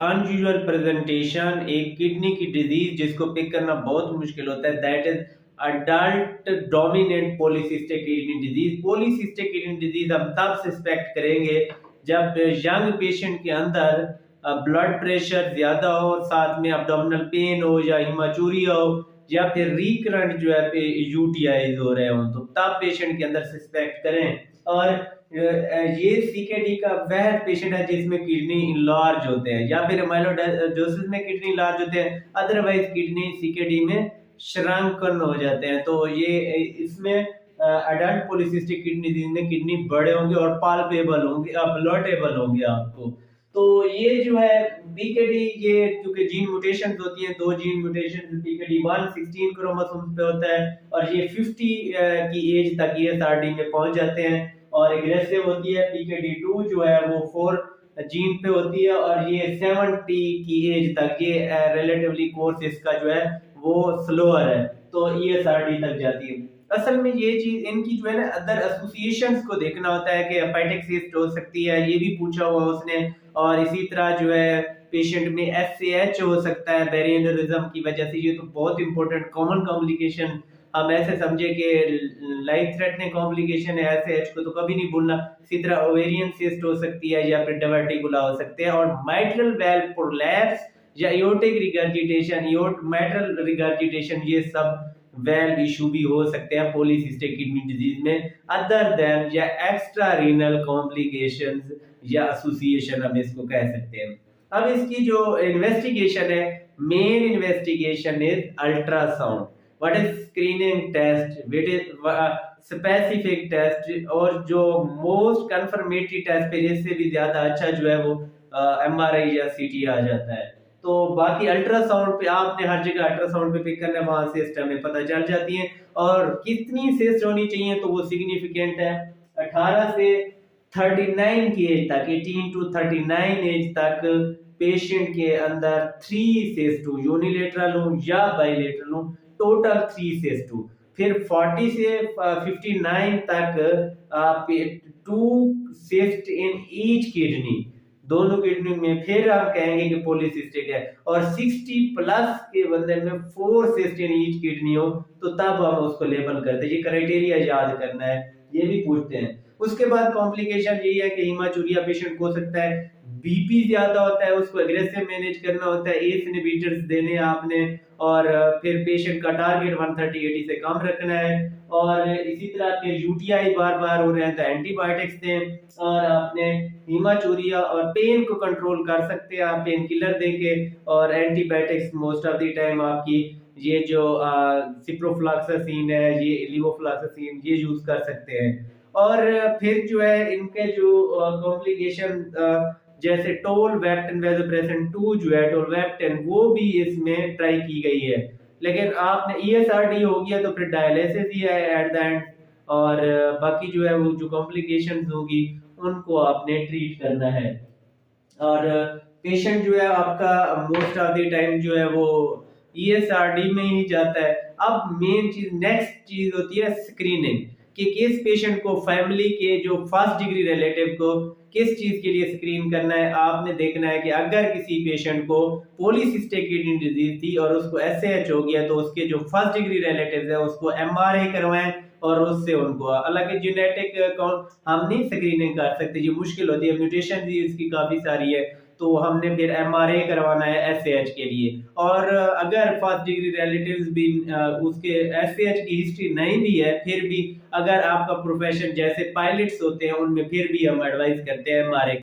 Unusual presentation एक kidney की disease जिसको पिक करना बहुत मुश्किल होता है, that is adult dominant polycystic kidney disease. Polycystic kidney disease हम तब सस्पेक्ट करेंगे जब यंग पेशेंट के अंदर ब्लड प्रेशर ज्यादा हो, साथ में अब्डोमिनल पेन हो या हिमाचूरिया हो, या फिर रिकरेंट जो है यूटीआईज हो रहे हो, तो तब पेशेंट के अंदर सस्पेक्ट करें। और ये सीकेडी का वह पेशेंट है जिसमें किडनी इनलार्ज होते हैं, या फिर माइलोडोसिस में किडनी इनलार्ज होते हैं, अदरवाइज किडनी सीकेडी में श्रंकन हो जाते हैं। तो ये इसमें अडल्ट पॉलीसिस्टिक किडनी डिजीज में किडनी बड़े होंगे और पाल्पेबल होंगे, ब्लडेबल होंगे आपको। तो ये जो है पीकेडी, ये क्योंकि जीन म्यूटेशंस होती हैं, दो जीन म्यूटेशन पीकेडी 1 16 क्रोमोसोम पे होता है, और ये 50 की एज तक ये एसआरडी में पहुंच जाते हैं। और एग्रेसिव होती है पीकेडी 2 जो है वो 4 जीन पे होती है, और ये 70 की एज तक ये रिलेटिवली कोर्स इसका जो है वो स्लोअर है, तो ये एसआरडी तक जाती है। असल में ये चीज इनकी जो है ना अदर एसोसिएशंस को देखना होता है कि हेपेटिक सिस्ट हो सकती है, ये भी पूछा हुआ उसने। और इसी तरह जो है पेशेंट में एसएच हो सकता है बेरी एनेरिज्म की वजह से। ये तो बहुत इंपॉर्टेंट कॉमन कॉम्प्लिकेशन, हम ऐसे समझे कि लाइफ थ्रेटनिंग कॉम्प्लिकेशन है, एसएच को तो कभी नहीं भूलना। इसी तरह ओवेरियन सिस्ट हो सकती है, या फिर डायवर्टिकुला हो सकते हैं। और माइट्रल वेल्व प्रोलैप्स या एओर्टिक रिगर्जिटेशन, माइट्रल रिगर्जिटेशन, ये सब वेल्व इशू भी हो सकते हैं पॉलीसिस्टिक किडनी डिजीज में, अदर देन या एक्स्ट्रा रीनल कॉम्प्लिकेशंस या एसोसिएशन हम इसको कह सकते हैं। अब इसकी जो इन्वेस्टिगेशन है, main investigation is ultrasound. What is screening test, what is specific test, और जो मोस्ट कंफर्मेटरी टेस्ट पे इससे भी ज्यादा अच्छा जो है वो एमआरआई या सीटी आ जाता है। तो बाकी अल्ट्रासाउंड पे आपने हर जगह अल्ट्रासाउंड पे पिक करना है, वहां सिस्ट हमें पता चल जाती है। और कितनी सिस्ट होनी चाहिए तो वो सिग्निफिकेंट है। 18 से 39 की एज तक, 18 टू 39 एज तक पेशेंट के अंदर 3 सिस्ट हो, यूनिलेटरल हो या बाइलेटरल हो, टोटल 3 सिस्ट हो। फिर 40 से 59 तक 2 सिस्ट इन ईच किडनी, दोनों किडनी में, फिर आप कहेंगे कि पॉलीसिस्टिक है। और 60 प्लस के बंदे में 4 सिस्ट इन ईच किडनी हो, तो तब हम उसको लेबल करते हैं। ये क्राइटेरिया याद करना है, ये भी पूछते हैं। उसके बाद कॉम्प्लिकेशन यही है कि हीमाचूरिया पेशेंट को हो सकता है, बीपी ज्यादा होता है, उसको एग्रेसिव मैनेज करना होता है, एस इनहिबिटर्स देने हैं आपने। और फिर पेशेंट का टारगेट 130/80 से कम रखना है। और इसी तरह फिर यूटीआई बार बार हो रहे हैं तो एंटीबायोटिक्स दें। और आपने हीमाचूरिया और पेन को कंट्रोल कर सकते हैं आप पेन किलर देके, और antibiotics most of the time आपकी ये जो सिप्रोफ्लॉक्सासिन है, ये लिवोफ्लॉक्सासिन, ये यूज कर सकते हैं। और फिर जो है इनके जो कॉम्प्लिकेशन जैसे टोलवेप्टन वैसोप्रेसिन 2 जो है टोलवेप्टन, वो भी इसमें ट्राई की गई है। लेकिन आपने ईएसआरडी हो गया तो फिर डायलिसिस ही है एट द एंड। और बाकी जो है वो जो कॉम्प्लिकेशंस होगी उनको आपने ट्रीट करना है। और पेशेंट जो है आपका मोस्ट ऑफ द टाइम जो है वो ईएसआरडी में ही जाता है। अब मेन चीज, नेक्स्ट चीज होती है स्क्रीनिंग, कि किस पेशेंट को, फैमिली के जो फर्स्ट डिग्री रिलेटिव को किस चीज के लिए स्क्रीन करना है। आपने देखना है कि अगर किसी पेशेंट को पॉलीसिस्टिक किडनी डिजीज थी और उसको एसएच हो गया, तो उसके जो फर्स्ट डिग्री रिलेटिव्स है उसको एमआरआई करवाएं, और उससे उनको, हालांकि जेनेटिक हम नहीं स्क्रीनिंग कर सकते, ये मुश्किल होती है, म्यूटेशन भी इसकी काफी सारी है, तो हमने फिर एमआरआई करवाना है एसएच के लिए। और अगर फर्स्ट डिग्री रिलेटिव्स भी उसके एसएच की हिस्ट्री नहीं भी है, फिर भी अगर आपका प्रोफेशन जैसे पायलट्स होते हैं उनमें, फिर भी हम एडवाइस करते हैं एमआरआई